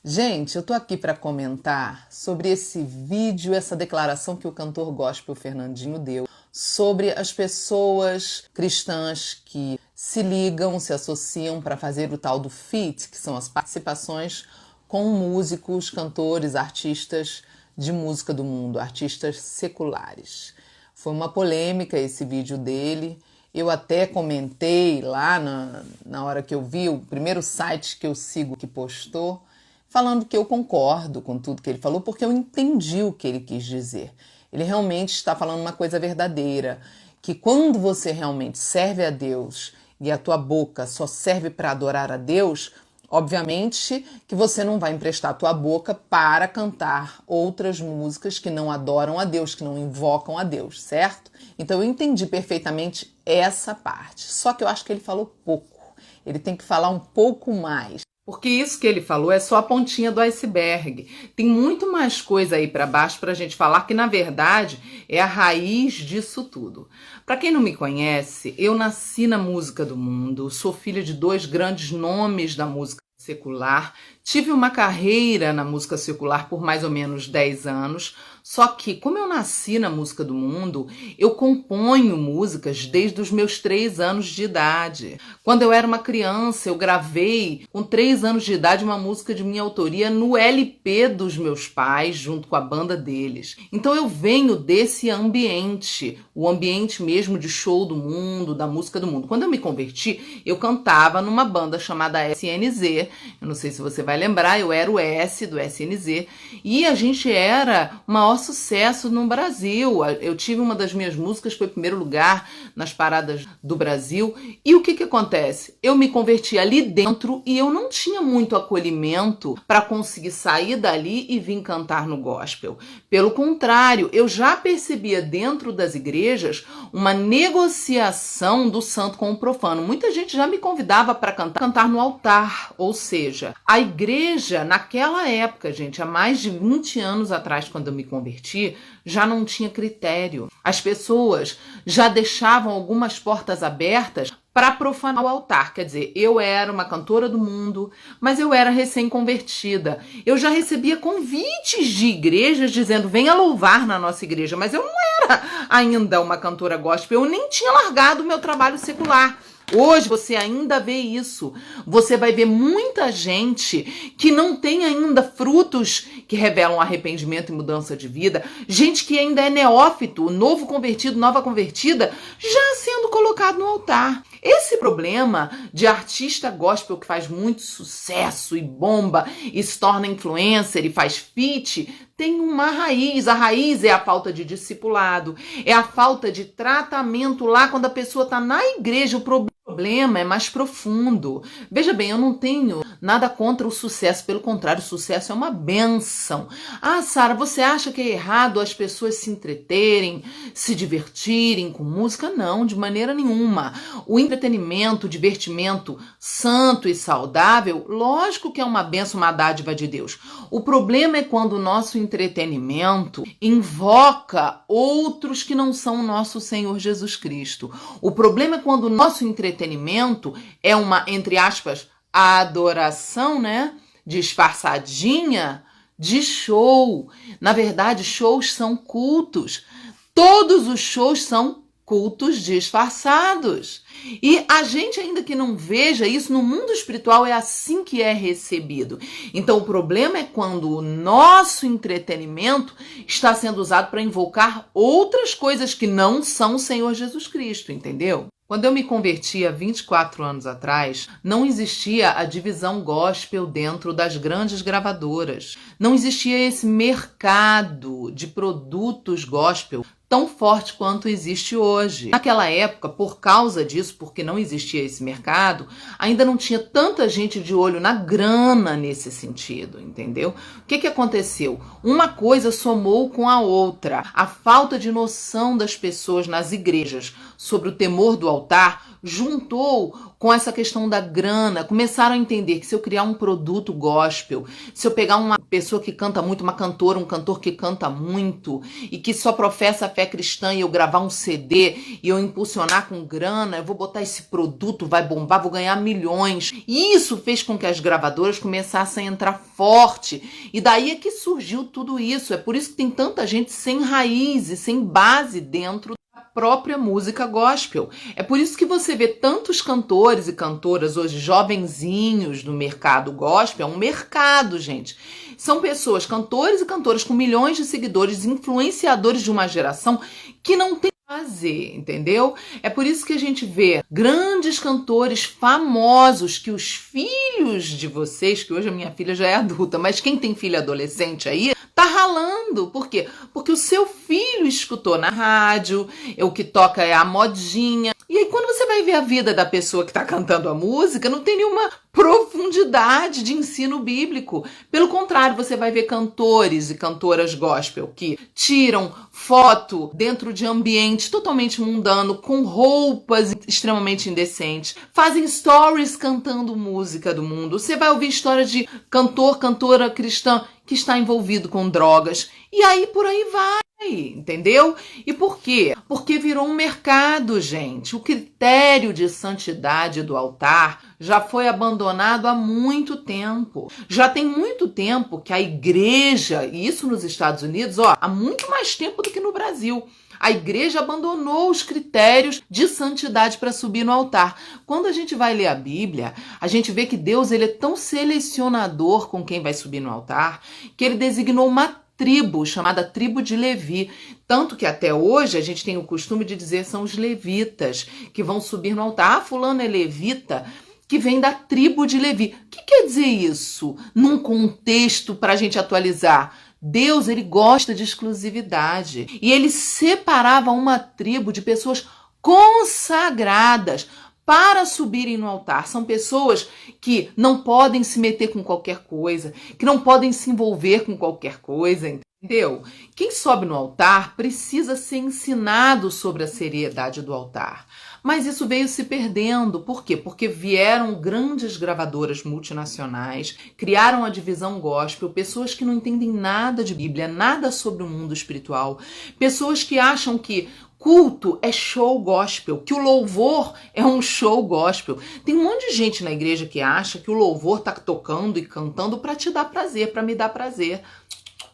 Gente, eu tô aqui para comentar sobre esse vídeo, essa declaração que o cantor gospel Fernandinho deu sobre as pessoas cristãs que se ligam, se associam para fazer o tal do feat, que são as participações com músicos, cantores, artistas de música do mundo, artistas seculares. Foi uma polêmica esse vídeo dele. Eu até comentei lá na hora que eu vi, o primeiro site que eu sigo que postou, falando que eu concordo com tudo que ele falou, porque eu entendi o que ele quis dizer. Ele realmente está falando uma coisa verdadeira, que quando você realmente serve a Deus e a tua boca só serve para adorar a Deus, obviamente que você não vai emprestar a tua boca para cantar outras músicas que não adoram a Deus, que não invocam a Deus, certo? Então eu entendi perfeitamente essa parte, só que eu acho que ele falou pouco. Ele tem que falar um pouco mais. Porque isso que ele falou é só a pontinha do iceberg. Tem muito mais coisa aí para baixo para a gente falar, que na verdade é a raiz disso tudo. Para quem não me conhece, eu nasci na música do mundo, sou filha de dois grandes nomes da música secular, tive uma carreira na música secular por mais ou menos 10 anos, só que como eu nasci na música do mundo, eu componho músicas desde os meus 3 anos de idade. Quando eu era uma criança, eu gravei com 3 anos de idade uma música de minha autoria no LP dos meus pais, junto com a banda deles. Então eu venho desse ambiente, o ambiente mesmo de show do mundo, da música do mundo. Quando eu me converti, eu cantava numa banda chamada SNZ. Eu não sei se você vai lembrar, eu era o S do SNZ. E a gente era o maior sucesso no Brasil. Eu tive uma das minhas músicas, foi primeiro lugar nas paradas do Brasil. E o que acontece? Eu me converti ali dentro e eu não tinha muito acolhimento para conseguir sair dali e vir cantar no gospel. Pelo contrário, eu já percebia dentro das igrejas uma negociação do santo com o profano. Muita gente já me convidava para cantar no altar, ou seja, a igreja naquela época, gente, há mais de 20 anos atrás, quando eu me converti, já não tinha critério. As pessoas já deixavam algumas portas abertas para profanar o altar. Quer dizer, eu era uma cantora do mundo, mas eu era recém-convertida. Eu já recebia convites de igrejas dizendo, venha louvar na nossa igreja, mas eu não era ainda uma cantora gospel, eu nem tinha largado o meu trabalho secular. Hoje você ainda vê isso. Você vai ver muita gente que não tem ainda frutos que revelam arrependimento e mudança de vida. Gente que ainda é neófito, novo convertido, nova convertida, já sendo colocado no altar. Esse problema de artista gospel que faz muito sucesso e bomba e se torna influencer e faz feat, tem uma raiz. A raiz é a falta de discipulado, é a falta de tratamento lá quando a pessoa está na igreja. O problema é mais profundo. Veja bem, eu não tenho nada contra o sucesso, pelo contrário, o sucesso é uma bênção. Ah, Sara, você acha que é errado as pessoas se entreterem, se divertirem com música? Não, de maneira nenhuma. O entretenimento, o divertimento santo e saudável, lógico que é uma bênção, uma dádiva de Deus. O problema é quando o nosso entretenimento invoca outros que não são o nosso Senhor Jesus Cristo. O problema é quando o nosso entretenimento é uma, entre aspas, adoração, né? Disfarçadinha de show. Na verdade, shows são cultos. Todos os shows são cultos disfarçados. E a gente, ainda que não veja isso, no mundo espiritual é assim que é recebido. Então o problema é quando o nosso entretenimento está sendo usado para invocar outras coisas que não são o Senhor Jesus Cristo, entendeu? Quando eu me converti há 24 anos atrás, não existia a divisão gospel dentro das grandes gravadoras. Não existia esse mercado de produtos gospel tão forte quanto existe hoje. Naquela época, por causa disso, porque não existia esse mercado, ainda não tinha tanta gente de olho na grana nesse sentido, entendeu? O que aconteceu? Uma coisa somou com a outra. A falta de noção das pessoas nas igrejas sobre o temor do altar juntou com essa questão da grana, começaram a entender que se eu criar um produto gospel, se eu pegar uma pessoa que canta muito, uma cantora, um cantor que canta muito e que só professa a fé cristã e eu gravar um CD e eu impulsionar com grana, eu vou botar esse produto, vai bombar, vou ganhar milhões. E isso fez com que as gravadoras começassem a entrar forte. E daí é que surgiu tudo isso. É por isso que tem tanta gente sem raiz e sem base dentro própria música gospel. É por isso que você vê tantos cantores e cantoras hoje, jovenzinhos no mercado gospel. É um mercado, gente. São pessoas, cantores e cantoras com milhões de seguidores, influenciadores de uma geração que não tem fazer, entendeu? É por isso que a gente vê grandes cantores famosos que os filhos de vocês, que hoje a minha filha já é adulta, mas quem tem filho adolescente aí, tá ralando. Por quê? Porque o seu filho escutou na rádio, o que toca é a modinha. E aí quando você vai ver a vida da pessoa que tá cantando a música, não tem nenhuma profundidade de ensino bíblico. Pelo contrário, você vai ver cantores e cantoras gospel que tiram foto dentro de ambiente totalmente mundano, com roupas extremamente indecentes, fazem stories cantando música do mundo. Você vai ouvir histórias de cantor, cantora cristã que está envolvido com drogas. E aí por aí vai. Entendeu? E por quê? Porque virou um mercado, gente. O critério de santidade do altar já foi abandonado há muito tempo. Já tem muito tempo que a igreja, e isso nos Estados Unidos, há muito mais tempo do que no Brasil, a igreja abandonou os critérios de santidade para subir no altar. Quando a gente vai ler a Bíblia, a gente vê que Deus ele é tão selecionador com quem vai subir no altar, que ele designou uma tribo, chamada tribo de Levi. Tanto que até hoje a gente tem o costume de dizer são os levitas que vão subir no altar. Fulano é levita, que vem da tribo de Levi. O que quer dizer isso? Num contexto para a gente atualizar. Deus, ele gosta de exclusividade. E ele separava uma tribo de pessoas consagradas para subirem no altar. São pessoas que não podem se meter com qualquer coisa, que não podem se envolver com qualquer coisa, entendeu? Quem sobe no altar precisa ser ensinado sobre a seriedade do altar. Mas isso veio se perdendo. Por quê? Porque vieram grandes gravadoras multinacionais, criaram a divisão gospel, pessoas que não entendem nada de Bíblia, nada sobre o mundo espiritual, pessoas que acham que culto é show gospel, que o louvor é um show gospel. Tem um monte de gente na igreja que acha que o louvor tá tocando e cantando para te dar prazer, para me dar prazer.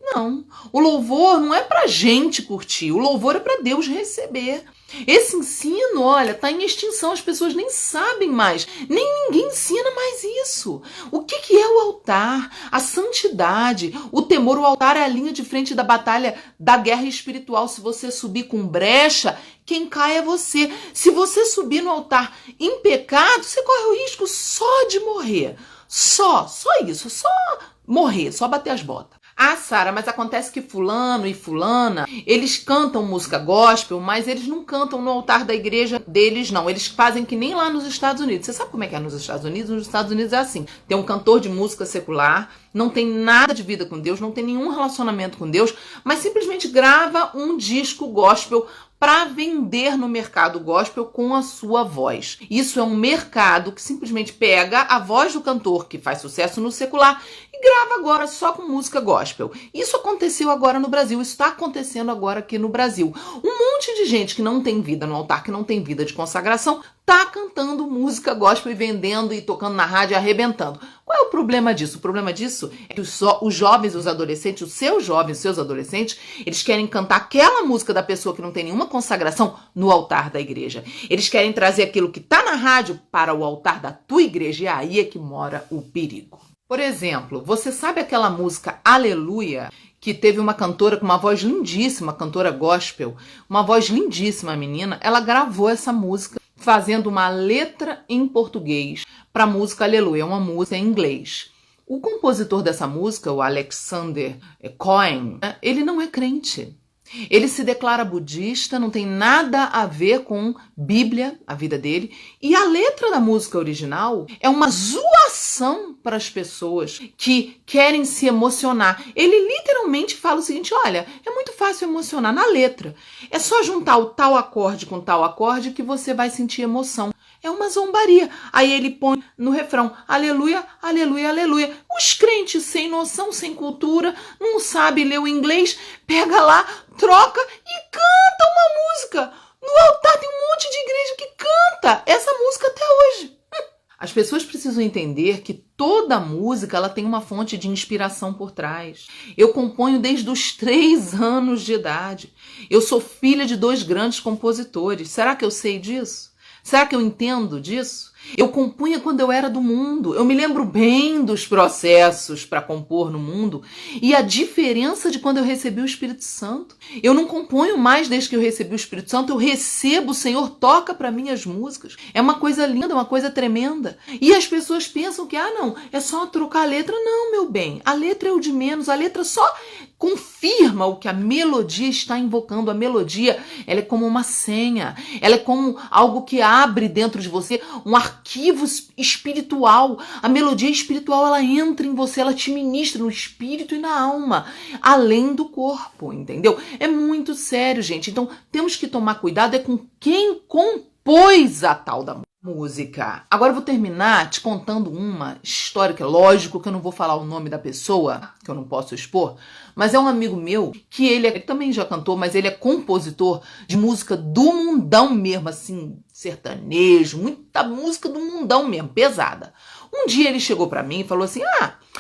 Não, o louvor não é pra gente curtir, o louvor é para Deus receber. Esse ensino, olha, tá em extinção, as pessoas nem sabem mais, nem ninguém ensina mais isso. O que é o altar? A santidade, o temor. O altar é a linha de frente da batalha, da guerra espiritual. Se você subir com brecha, quem cai é você. Se você subir no altar em pecado, você corre o risco só de morrer. Só isso, só morrer, só bater as botas. Ah, Sara, mas acontece que fulano e fulana, eles cantam música gospel, mas eles não cantam no altar da igreja deles, não. Eles fazem que nem lá nos Estados Unidos. Você sabe como é que é nos Estados Unidos? Nos Estados Unidos é assim. Tem um cantor de música secular, não tem nada de vida com Deus, não tem nenhum relacionamento com Deus, mas simplesmente grava um disco gospel para vender no mercado gospel com a sua voz. Isso é um mercado que simplesmente pega a voz do cantor que faz sucesso no secular e grava agora só com música gospel. Isso aconteceu agora no Brasil, isso está acontecendo agora aqui no Brasil. Um monte de gente que não tem vida no altar, que não tem vida de consagração, tá cantando música gospel e vendendo e tocando na rádio e arrebentando. Qual é o problema disso? O problema disso é que os jovens, os adolescentes, os seus jovens, os seus adolescentes, eles querem cantar aquela música da pessoa que não tem nenhuma consagração no altar da igreja. Eles querem trazer aquilo que tá na rádio para o altar da tua igreja, e aí é que mora o perigo. Por exemplo, você sabe aquela música Aleluia, que teve uma cantora com uma voz lindíssima, cantora gospel, uma voz lindíssima, a menina, ela gravou essa música fazendo uma letra em português para a música Aleluia, uma música em inglês. O compositor dessa música, o Alexander Cohen, ele não é crente. Ele se declara budista, não tem nada a ver com Bíblia, a vida dele. E a letra da música original é uma zoação para as pessoas que querem se emocionar. Ele literalmente fala o seguinte, olha, é muito fácil emocionar na letra. É só juntar o tal acorde com tal acorde que você vai sentir emoção. É uma zombaria. Aí ele põe no refrão, aleluia, aleluia, aleluia. Os crentes sem noção, sem cultura, não sabem ler o inglês, pega lá, troca e canta uma música. No altar tem um monte de igreja que canta essa música até hoje. As pessoas precisam entender que toda música ela tem uma fonte de inspiração por trás. Eu componho desde os 3 anos de idade. Eu sou filha de 2 grandes compositores. Será que eu sei disso? Será que eu entendo disso? Eu compunha quando eu era do mundo. Eu me lembro bem dos processos para compor no mundo e a diferença de quando eu recebi o Espírito Santo. Eu não componho mais desde que eu recebi o Espírito Santo. Eu recebo, o Senhor toca para mim as músicas. É uma coisa linda, uma coisa tremenda. E as pessoas pensam que, não, é só trocar a letra. Não, meu bem, a letra é o de menos. A letra só confirma o que a melodia está invocando. A melodia, ela é como uma senha. Ela é como algo que abre dentro de você um arquivo espiritual. A melodia espiritual, ela entra em você, ela te ministra no espírito e na alma, além do corpo, entendeu? É muito sério, gente. Então, temos que tomar cuidado com quem compôs a tal da música. Agora eu vou terminar te contando uma história, que é lógico que eu não vou falar o nome da pessoa, que eu não posso expor, mas é um amigo meu, que ele também já cantou, mas ele é compositor de música do mundão mesmo, assim, sertanejo, muita música do mundão mesmo, pesada. Um dia ele chegou pra mim e falou assim,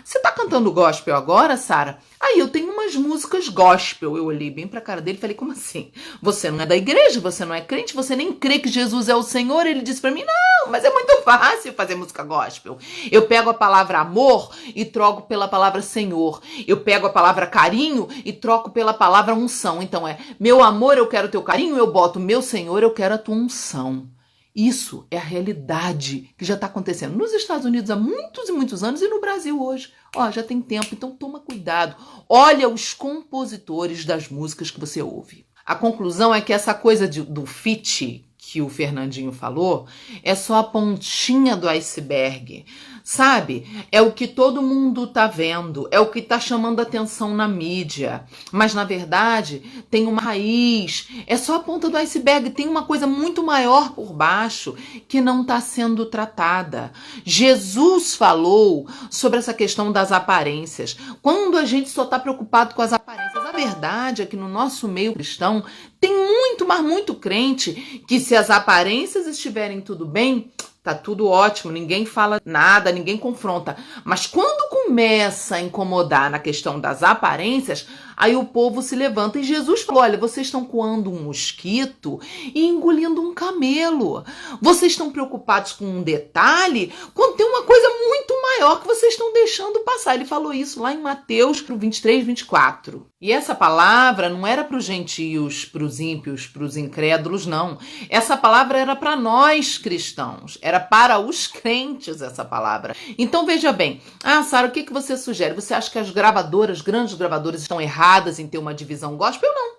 você tá cantando gospel agora, Sara? Aí eu tenho umas músicas gospel. Eu olhei bem pra cara dele e falei, como assim? Você não é da igreja, você não é crente, você nem crê que Jesus é o Senhor? Ele disse pra mim, não, mas é muito fácil fazer música gospel. Eu pego a palavra amor e troco pela palavra Senhor. Eu pego a palavra carinho e troco pela palavra unção. Então meu amor, eu quero teu carinho, eu boto meu Senhor, eu quero a tua unção. Isso é a realidade que já está acontecendo nos Estados Unidos há muitos e muitos anos e no Brasil hoje. Já tem tempo, então toma cuidado. Olha os compositores das músicas que você ouve. A conclusão é que essa coisa do feat que o Fernandinho falou é só a pontinha do iceberg. Sabe? É o que todo mundo tá vendo, é o que tá chamando atenção na mídia. Mas, na verdade, tem uma raiz, é só a ponta do iceberg, tem uma coisa muito maior por baixo que não está sendo tratada. Jesus falou sobre essa questão das aparências. Quando a gente só está preocupado com as aparências, a verdade é que no nosso meio cristão tem muito, mas muito crente que se as aparências estiverem tudo bem, tá tudo ótimo, ninguém fala nada, ninguém confronta. Mas quando começa a incomodar na questão das aparências, aí o povo se levanta. E Jesus falou, olha, vocês estão coando um mosquito e engolindo um camelo. Vocês estão preocupados com um detalhe quando tem uma coisa muito maior que vocês estão deixando passar. Ele falou isso lá em Mateus 23, 24. E essa palavra não era para os gentios, para os ímpios, para os incrédulos, não. Essa palavra era para nós cristãos. Era para os crentes essa palavra. Então veja bem, Sara, o que você sugere? Você acha que as gravadoras, grandes gravadoras, estão erradas em ter uma divisão gospel? Não.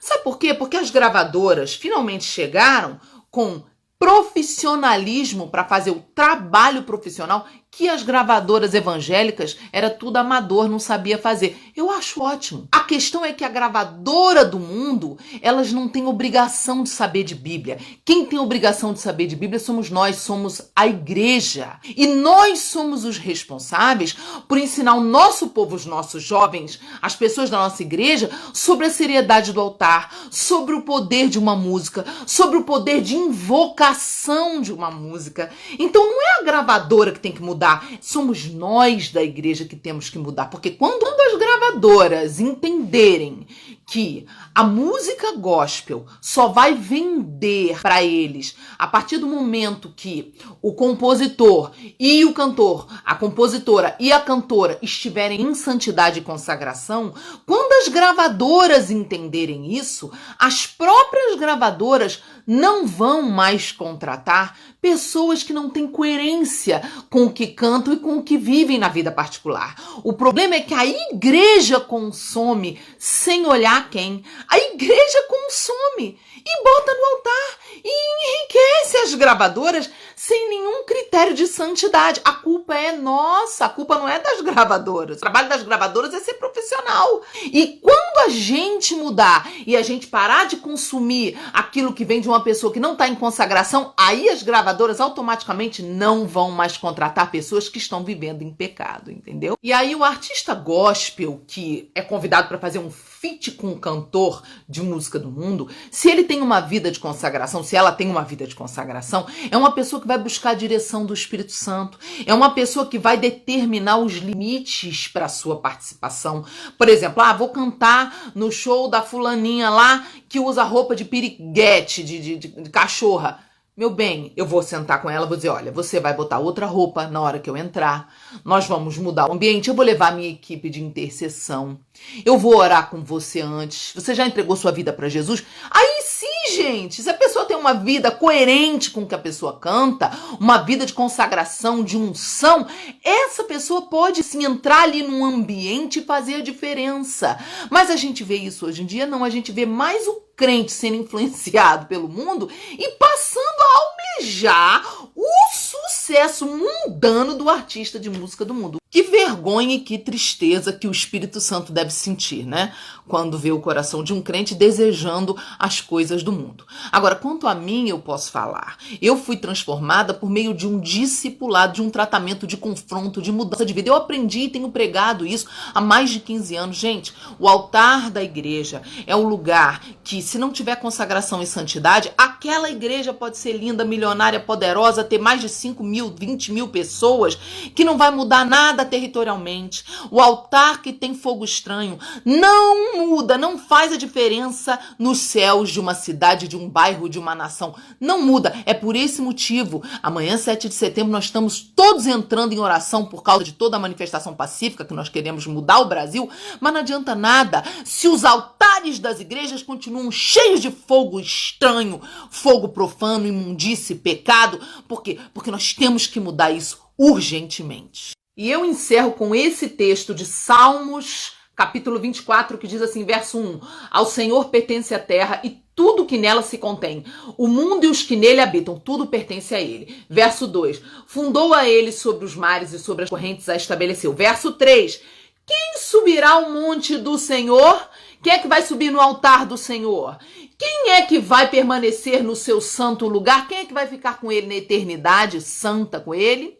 Sabe por quê? Porque as gravadoras finalmente chegaram com profissionalismo para fazer o trabalho profissional que as gravadoras evangélicas era tudo amador, não sabia fazer. Eu acho ótimo. A questão é que a gravadora do mundo, elas não têm obrigação de saber de Bíblia. Quem tem obrigação de saber de Bíblia somos nós, somos a igreja. E nós somos os responsáveis por ensinar o nosso povo, os nossos jovens, as pessoas da nossa igreja, sobre a seriedade do altar, sobre o poder de uma música, sobre o poder de invocação de uma música. Então não é a gravadora que tem que mudar, somos nós da igreja que temos que mudar, porque quando as gravadoras entenderem que a música gospel só vai vender para eles a partir do momento que o compositor e o cantor, a compositora e a cantora estiverem em santidade e consagração, quando as gravadoras entenderem isso, as próprias gravadoras não vão mais contratar pessoas que não têm coerência com o que cantam e com o que vivem na vida particular. O problema é que a igreja consome sem olhar quem a igreja consome e bota no altar e enriquece as gravadoras sem nenhum critério de santidade. A culpa é nossa, a culpa não é das gravadoras. O trabalho das gravadoras é ser profissional. E quando a gente mudar e a gente parar de consumir aquilo que vem de uma pessoa que não está em consagração, aí as gravadoras automaticamente não vão mais contratar pessoas que estão vivendo em pecado, entendeu? E aí o artista gospel que é convidado para fazer um feat com um cantor de música do mundo, se ele tem uma vida de consagração, se ela tem uma vida de consagração, é uma pessoa que vai buscar a direção do Espírito Santo, é uma pessoa que vai determinar os limites para a sua participação. Por exemplo, vou cantar no show da fulaninha lá que usa roupa de piriguete, de cachorra. Meu bem, eu vou sentar com ela, vou dizer, olha, você vai botar outra roupa na hora que eu entrar, nós vamos mudar o ambiente, eu vou levar a minha equipe de intercessão, eu vou orar com você antes, você já entregou sua vida para Jesus? Aí sim, gente, se a pessoa tem uma vida coerente com o que a pessoa canta, uma vida de consagração, de unção, essa pessoa pode sim entrar ali num ambiente e fazer a diferença. Mas a gente vê isso hoje em dia? Não, a gente vê mais o crente sendo influenciado pelo mundo e passando a almejar o sucesso mundano do artista de música do mundo. Que vergonha e que tristeza que o Espírito Santo deve sentir, né? Quando vê o coração de um crente desejando as coisas do mundo. Agora, quanto a mim, eu posso falar. Eu fui transformada por meio de um discipulado, de um tratamento de confronto, de mudança de vida. Eu aprendi e tenho pregado isso há mais de 15 anos. Gente, o altar da igreja é o lugar que, se não tiver consagração e santidade, aquela igreja pode ser linda, milionária, poderosa, ter mais de 5 mil, 20 mil pessoas, que não vai mudar nada territorialmente. O altar que tem fogo estranho não muda, não faz a diferença nos céus de uma cidade, de um bairro, de uma nação. Não muda. É por esse motivo, amanhã, 7 de setembro, nós estamos todos entrando em oração por causa de toda a manifestação pacífica que nós queremos mudar o Brasil, mas não adianta nada se os altares das igrejas continuam cheios de fogo estranho, fogo profano, imundície, pecado. Por quê? Porque nós temos que mudar isso urgentemente. E eu encerro com esse texto de Salmos, capítulo 24, que diz assim, verso 1. Ao Senhor pertence a terra e tudo que nela se contém. O mundo e os que nele habitam, tudo pertence a ele. Verso 2. Fundou a ele sobre os mares e sobre as correntes a estabeleceu. Verso 3. Quem subirá ao monte do Senhor? Quem é que vai subir no altar do Senhor? Quem é que vai permanecer no seu santo lugar? Quem é que vai ficar com ele na eternidade santa com ele?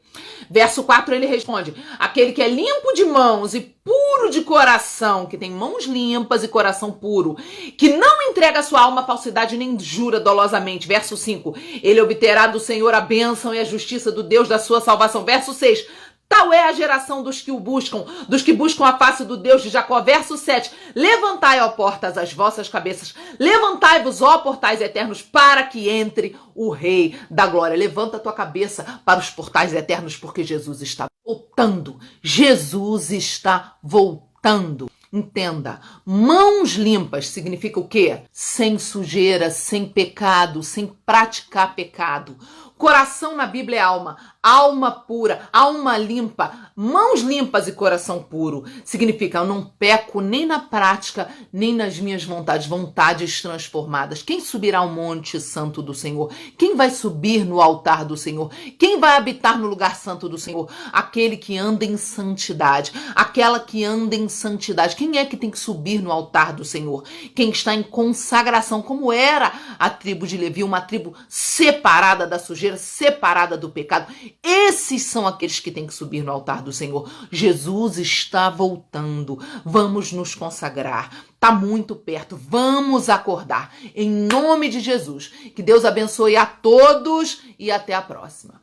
Verso 4 ele responde, aquele que é limpo de mãos e puro de coração, que tem mãos limpas e coração puro, que não entrega a sua alma à falsidade nem jura dolosamente. Verso 5, ele obterá do Senhor a bênção e a justiça do Deus da sua salvação. Verso 6, tal é a geração dos que o buscam, dos que buscam a face do Deus de Jacó. Verso 7. Levantai, ó portas, as vossas cabeças. Levantai-vos, ó portais eternos, para que entre o Rei da Glória. Levanta a tua cabeça para os portais eternos, porque Jesus está voltando. Jesus está voltando. Entenda, mãos limpas significa o quê? Sem sujeira, sem pecado, sem praticar pecado. Coração na Bíblia é alma, alma pura, alma limpa, mãos limpas e coração puro. Significa eu não peco nem na prática, nem nas minhas vontades, vontades transformadas. Quem subirá ao monte santo do Senhor? Quem vai subir no altar do Senhor? Quem vai habitar no lugar santo do Senhor? Aquele que anda em santidade, aquela que anda em santidade. Quem é que tem que subir no altar do Senhor? Quem está em consagração, como era a tribo de Levi, uma tribo separada da sujeira, separada do pecado. Esses são aqueles que têm que subir no altar do Senhor. Jesus está voltando. Vamos nos consagrar. Está muito perto. Vamos acordar. Em nome de Jesus. Que Deus abençoe a todos e até a próxima.